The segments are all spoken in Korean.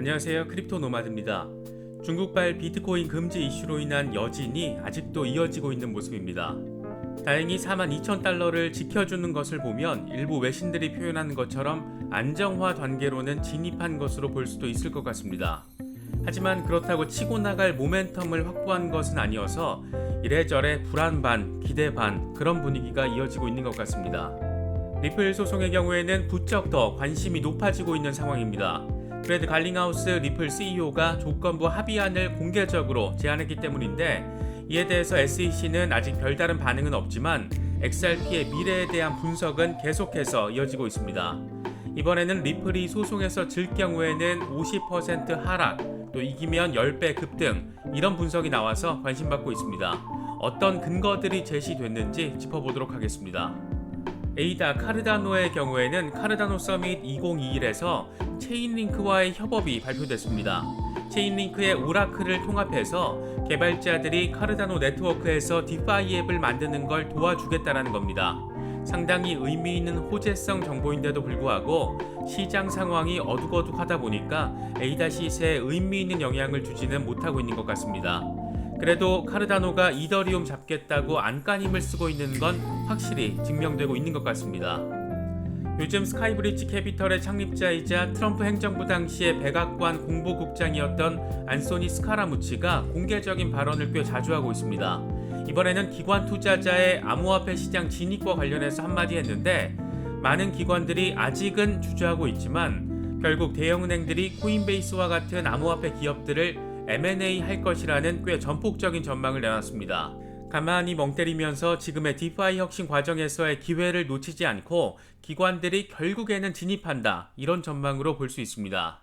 안녕하세요. 크립토 노마드입니다. 중국발 비트코인 금지 이슈로 인한 여진이 아직도 이어지고 있는 모습입니다. 다행히 42,000달러를 지켜주는 것을 보면 일부 외신들이 표현하는 것처럼 안정화 단계로는 진입한 것으로 볼 수도 있을 것 같습니다. 하지만 그렇다고 치고 나갈 모멘텀을 확보한 것은 아니어서 이래저래 불안 반, 기대 반 그런 분위기가 이어지고 있는 것 같습니다. 리플 소송의 경우에는 부쩍 더 관심이 높아지고 있는 상황입니다. 브래드 갈링하우스 리플 CEO가 조건부 합의안을 공개적으로 제안했기 때문인데 이에 대해서 SEC는 아직 별다른 반응은 없지만 XRP의 미래에 대한 분석은 계속해서 이어지고 있습니다. 이번에는 리플이 소송에서 질 경우에는 50% 하락, 또 이기면 10배 급등 이런 분석이 나와서 관심받고 있습니다. 어떤 근거들이 제시됐는지 짚어보도록 하겠습니다. 에이다 카르다노의 경우에는 카르다노 서밋 2021에서 체인링크와의 협업이 발표됐습니다. 체인링크의 오라클을 통합해서 개발자들이 카르다노 네트워크에서 디파이 앱을 만드는 걸 도와주겠다라는 겁니다. 상당히 의미 있는 호재성 정보인데도 불구하고 시장 상황이 어둑어둑하다 보니까 에이다 시세에 의미 있는 영향을 주지는 못하고 있는 것 같습니다. 그래도 카르다노가 이더리움 잡겠다고 안간힘을 쓰고 있는 건 확실히 증명되고 있는 것 같습니다. 요즘 스카이브리지 캐피털의 창립자이자 트럼프 행정부 당시의 백악관 공보국장이었던 안소니 스카라무치가 공개적인 발언을 꽤 자주 하고 있습니다. 이번에는 기관 투자자의 암호화폐 시장 진입과 관련해서 한마디 했는데 많은 기관들이 아직은 주저하고 있지만 결국 대형은행들이 코인베이스와 같은 암호화폐 기업들을 M&A 할 것이라는 꽤 전폭적인 전망을 내놨습니다. 가만히 멍 때리면서 지금의 디파이 혁신 과정에서의 기회를 놓치지 않고 기관들이 결국에는 진입한다 이런 전망으로 볼 수 있습니다.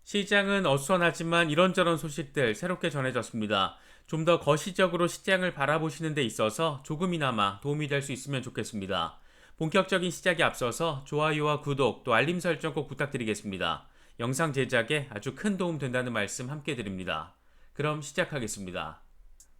시장은 어수선하지만 이런저런 소식들 새롭게 전해졌습니다. 좀 더 거시적으로 시장을 바라보시는 데 있어서 조금이나마 도움이 될 수 있으면 좋겠습니다. 본격적인 시작에 앞서서 좋아요와 구독 또 알림 설정 꼭 부탁드리겠습니다. 영상 제작에 아주 큰 도움 된다는 말씀 함께 드립니다. 그럼 시작하겠습니다.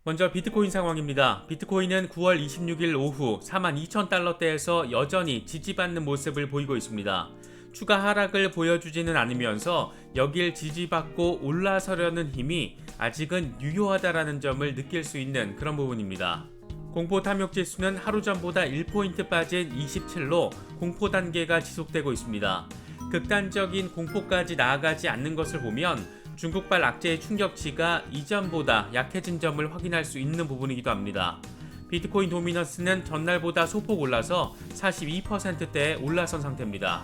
먼저 비트코인 상황입니다. 비트코인은 9월 26일 오후 42,000달러대에서 여전히 지지받는 모습을 보이고 있습니다. 추가 하락을 보여주지는 않으면서 여길 지지받고 올라서려는 힘이 아직은 유효하다라는 점을 느낄 수 있는 그런 부분입니다. 공포 탐욕 지수는 하루 전보다 1포인트 빠진 27로 공포 단계가 지속되고 있습니다. 극단적인 공포까지 나아가지 않는 것을 보면 중국발 악재의 충격치가 이전보다 약해진 점을 확인할 수 있는 부분이기도 합니다. 비트코인 도미넌스는 전날보다 소폭 올라서 42%대에 올라선 상태입니다.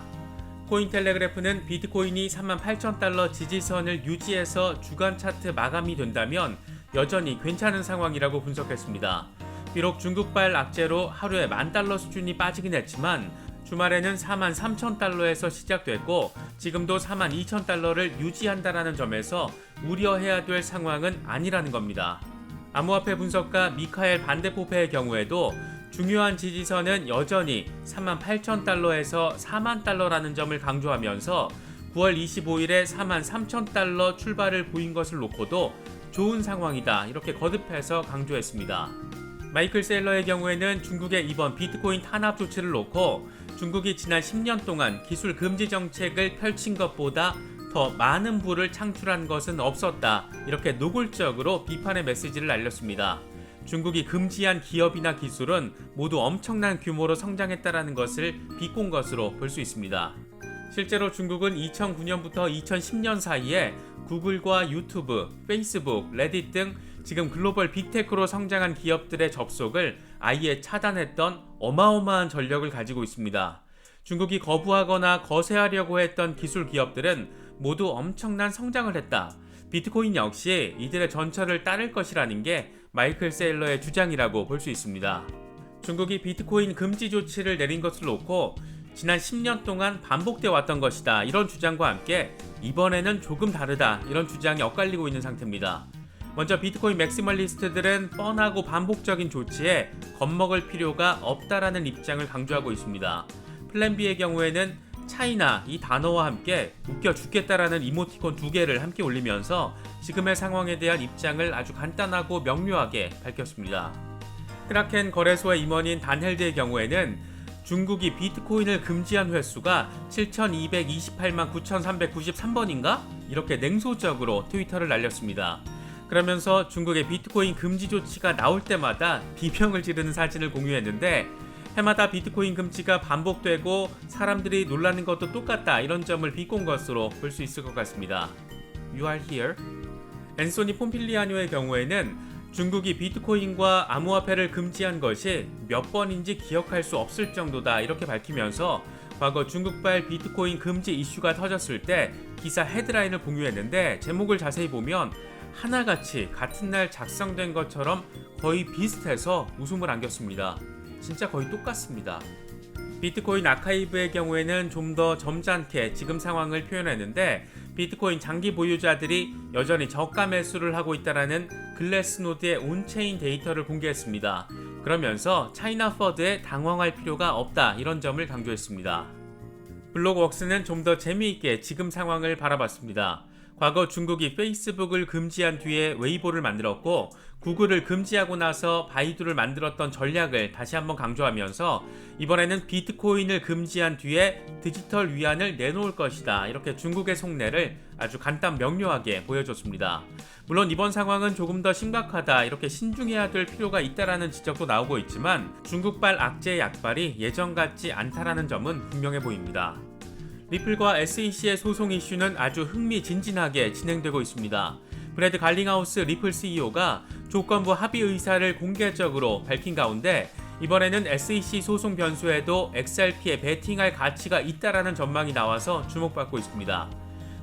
코인텔레그래프는 비트코인이 38,000달러 지지선을 유지해서 주간 차트 마감이 된다면 여전히 괜찮은 상황이라고 분석했습니다. 비록 중국발 악재로 하루에 10,000달러 수준이 빠지긴 했지만 주말에는 43,000달러에서 시작됐고 지금도 42,000달러를 유지한다라는 점에서 우려해야 될 상황은 아니라는 겁니다. 암호화폐 분석가 미카엘 반데포페의 경우에도 중요한 지지선은 여전히 38,000달러에서 40,000달러라는 점을 강조하면서 9월 25일에 43,000달러 출발을 보인 것을 놓고도 좋은 상황이다 이렇게 거듭해서 강조했습니다. 마이클 셀러의 경우에는 중국의 이번 비트코인 탄압 조치를 놓고 중국이 지난 10년 동안 기술 금지 정책을 펼친 것보다 더 많은 부를 창출한 것은 없었다 이렇게 노골적으로 비판의 메시지를 날렸습니다. 중국이 금지한 기업이나 기술은 모두 엄청난 규모로 성장했다는 것을 비꼰 것으로 볼 수 있습니다. 실제로 중국은 2009년부터 2010년 사이에 구글과 유튜브, 페이스북, 레딧 등 지금 글로벌 빅테크로 성장한 기업들의 접속을 아예 차단했던 어마어마한 전력을 가지고 있습니다. 중국이 거부하거나 거세하려고 했던 기술 기업들은 모두 엄청난 성장을 했다. 비트코인 역시 이들의 전철을 따를 것이라는 게 마이클 셀러의 주장이라고 볼 수 있습니다. 중국이 비트코인 금지 조치를 내린 것을 놓고 지난 10년 동안 반복돼 왔던 것이다 이런 주장과 함께 이번에는 조금 다르다 이런 주장이 엇갈리고 있는 상태입니다. 먼저 비트코인 맥시멀리스트들은 뻔하고 반복적인 조치에 겁먹을 필요가 없다라는 입장을 강조하고 있습니다. 플랜 B의 경우에는 차이나 이 단어와 함께 웃겨 죽겠다라는 이모티콘 2개를 함께 올리면서 지금의 상황에 대한 입장을 아주 간단하고 명료하게 밝혔습니다. 크라켄 거래소의 임원인 단헬드의 경우에는 중국이 비트코인을 금지한 횟수가 7,228만 9,393번인가? 이렇게 냉소적으로 트위터를 날렸습니다. 그러면서 중국의 비트코인 금지 조치가 나올 때마다 비명을 지르는 사진을 공유했는데 해마다 비트코인 금지가 반복되고 사람들이 놀라는 것도 똑같다 이런 점을 비꼰 것으로 볼 수 있을 것 같습니다. You are here. 앤소니 폼필리아노의 경우에는 중국이 비트코인과 암호화폐를 금지한 것이 몇 번인지 기억할 수 없을 정도다 이렇게 밝히면서 과거 중국발 비트코인 금지 이슈가 터졌을 때 기사 헤드라인을 공유했는데 제목을 자세히 보면 하나같이 같은 날 작성된 것처럼 거의 비슷해서 웃음을 안겼습니다. 진짜 거의 똑같습니다. 비트코인 아카이브의 경우에는 좀 더 점잖게 지금 상황을 표현했는데 비트코인 장기 보유자들이 여전히 저가 매수를 하고 있다라는 글래스노드의 온체인 데이터를 공개했습니다. 그러면서 차이나 퍼드에 당황할 필요가 없다 이런 점을 강조했습니다. 블록웍스는 좀 더 재미있게 지금 상황을 바라봤습니다. 과거 중국이 페이스북을 금지한 뒤에 웨이보를 만들었고 구글을 금지하고 나서 바이두를 만들었던 전략을 다시 한번 강조하면서 이번에는 비트코인을 금지한 뒤에 디지털 위안을 내놓을 것이다 이렇게 중국의 속내를 아주 간단 명료하게 보여줬습니다. 물론 이번 상황은 조금 더 심각하다 이렇게 신중해야 될 필요가 있다라는 지적도 나오고 있지만 중국발 악재의 약발이 예전 같지 않다라는 점은 분명해 보입니다. 리플과 SEC의 소송 이슈는 아주 흥미진진하게 진행되고 있습니다. 브래드 갈링하우스 리플 CEO가 조건부 합의 의사를 공개적으로 밝힌 가운데 이번에는 SEC 소송 변수에도 XRP에 베팅할 가치가 있다라는 전망이 나와서 주목받고 있습니다.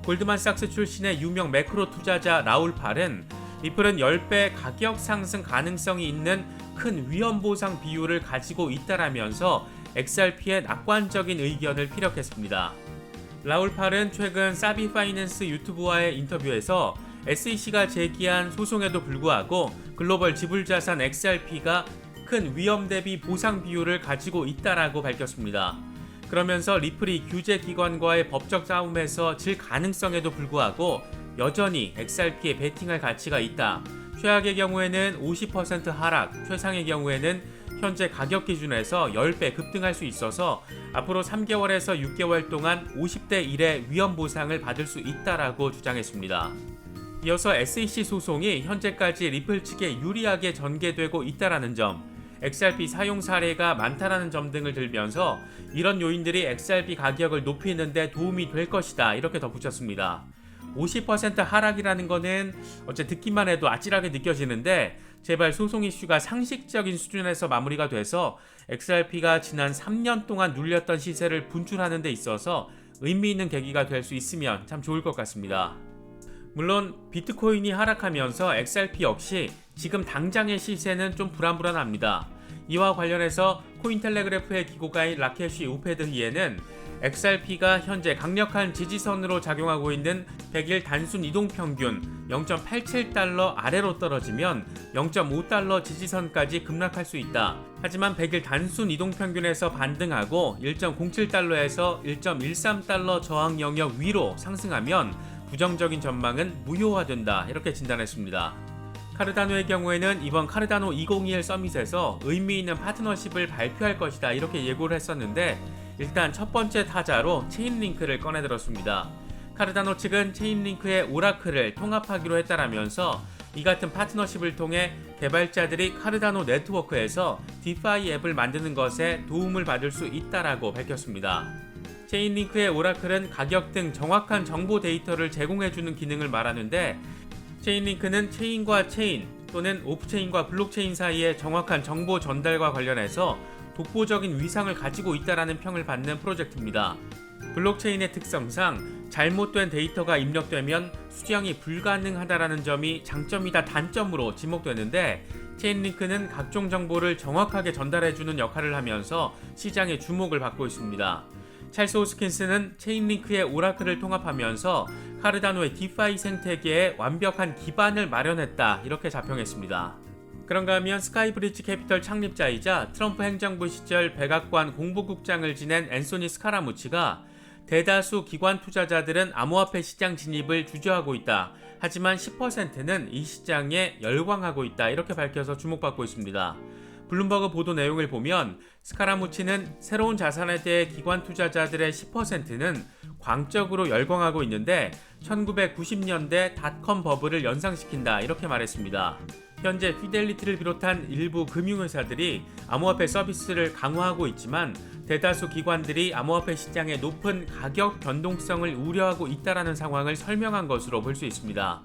골드만삭스 출신의 유명 매크로 투자자 라울 팔은 리플은 10배 가격 상승 가능성이 있는 큰 위험 보상 비율을 가지고 있다라면서 XRP의 낙관적인 의견을 피력했습니다. 라울 팔은 최근 사비 파이낸스 유튜브와의 인터뷰에서 SEC가 제기한 소송에도 불구하고 글로벌 지불자산 XRP가 큰 위험 대비 보상 비율을 가지고 있다라고 밝혔습니다. 그러면서 리플이 규제기관과의 법적 싸움에서 질 가능성에도 불구하고 여전히 XRP에 베팅할 가치가 있다. 최악의 경우에는 50% 하락, 최상의 경우에는 현재 가격 기준에서 10배 급등할 수 있어서 앞으로 3개월에서 6개월 동안 50대 1의 위험 보상을 받을 수 있다라고 주장했습니다. 이어서 SEC 소송이 현재까지 리플 측에 유리하게 전개되고 있다라는 점, XRP 사용 사례가 많다라는 점 등을 들면서 이런 요인들이 XRP 가격을 높이는 데 도움이 될 것이다 이렇게 덧붙였습니다. 50% 하락이라는 거는 어째 듣기만 해도 아찔하게 느껴지는데 제발 소송 이슈가 상식적인 수준에서 마무리가 돼서 XRP가 지난 3년 동안 눌렸던 시세를 분출하는 데 있어서 의미 있는 계기가 될 수 있으면 참 좋을 것 같습니다. 물론 비트코인이 하락하면서 XRP 역시 지금 당장의 시세는 좀 불안합니다. 이와 관련해서 코인텔레그래프의 기고가인 라케시 우페드히에는 XRP가 현재 강력한 지지선으로 작용하고 있는 100일 단순 이동평균 0.87달러 아래로 떨어지면 0.5달러 지지선까지 급락할 수 있다. 하지만 100일 단순 이동평균에서 반등하고 1.07달러에서 1.13달러 저항 영역 위로 상승하면 부정적인 전망은 무효화된다 이렇게 진단했습니다. 카르다노의 경우에는 이번 카르다노 2021 서밋에서 의미 있는 파트너십을 발표할 것이다 이렇게 예고를 했었는데 일단 첫 번째 타자로 체인링크를 꺼내들었습니다. 카르다노 측은 체인링크의 오라클을 통합하기로 했다라면서 이 같은 파트너십을 통해 개발자들이 카르다노 네트워크에서 디파이 앱을 만드는 것에 도움을 받을 수 있다라고 밝혔습니다. 체인링크의 오라클은 가격 등 정확한 정보 데이터를 제공해주는 기능을 말하는데 체인링크는 체인과 체인 또는 오프체인과 블록체인 사이의 정확한 정보 전달과 관련해서 독보적인 위상을 가지고 있다라는 평을 받는 프로젝트입니다. 블록체인의 특성상 잘못된 데이터가 입력되면 수정이 불가능하다라는 점이 장점이다 단점으로 지목되는데 체인링크는 각종 정보를 정확하게 전달해주는 역할을 하면서 시장의 주목을 받고 있습니다. 찰스 호스킨스는 체인링크의 오라클을 통합하면서 카르다노의 디파이 생태계에 완벽한 기반을 마련했다 이렇게 자평했습니다. 그런가 하면 스카이브리지 캐피털 창립자이자 트럼프 행정부 시절 백악관 공보국장을 지낸 앤소니 스카라무치가 대다수 기관 투자자들은 암호화폐 시장 진입을 주저하고 있다. 하지만 10%는 이 시장에 열광하고 있다. 이렇게 밝혀서 주목받고 있습니다. 블룸버그 보도 내용을 보면 스카라무치는 새로운 자산에 대해 기관 투자자들의 10%는 광적으로 열광하고 있는데 1990년대 닷컴 버블을 연상시킨다 이렇게 말했습니다. 현재 피델리티를 비롯한 일부 금융회사들이 암호화폐 서비스를 강화하고 있지만 대다수 기관들이 암호화폐 시장의 높은 가격 변동성을 우려하고 있다는 상황을 설명한 것으로 볼 수 있습니다.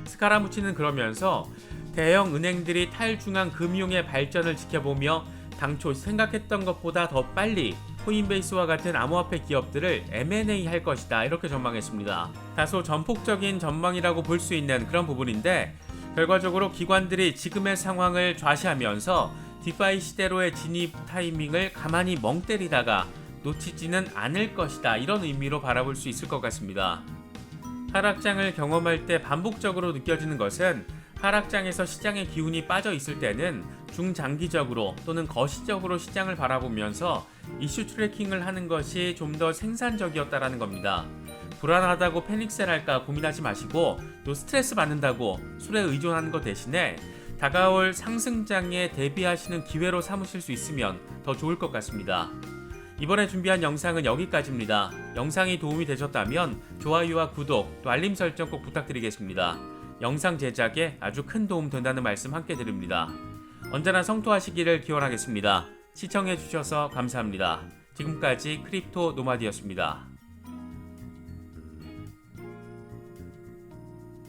스카라무치는 그러면서 대형 은행들이 탈중앙 금융의 발전을 지켜보며 당초 생각했던 것보다 더 빨리 코인베이스와 같은 암호화폐 기업들을 M&A 할 것이다 이렇게 전망했습니다. 다소 전폭적인 전망이라고 볼 수 있는 그런 부분인데 결과적으로 기관들이 지금의 상황을 좌시하면서 디파이 시대로의 진입 타이밍을 가만히 멍 때리다가 놓치지는 않을 것이다 이런 의미로 바라볼 수 있을 것 같습니다. 하락장을 경험할 때 반복적으로 느껴지는 것은 하락장에서 시장의 기운이 빠져 있을 때는 중장기적으로 또는 거시적으로 시장을 바라보면서 이슈 트래킹을 하는 것이 좀 더 생산적이었다라는 겁니다. 불안하다고 패닉셀할까 고민하지 마시고 또 스트레스 받는다고 술에 의존하는 것 대신에 다가올 상승장에 대비하시는 기회로 삼으실 수 있으면 더 좋을 것 같습니다. 이번에 준비한 영상은 여기까지입니다. 영상이 도움이 되셨다면 좋아요와 구독 또 알림 설정 꼭 부탁드리겠습니다. 영상 제작에 아주 큰 도움 된다는 말씀 함께 드립니다. 언제나 성토하시기를 기원하겠습니다. 시청해주셔서 감사합니다. 지금까지 크립토 노마디였습니다.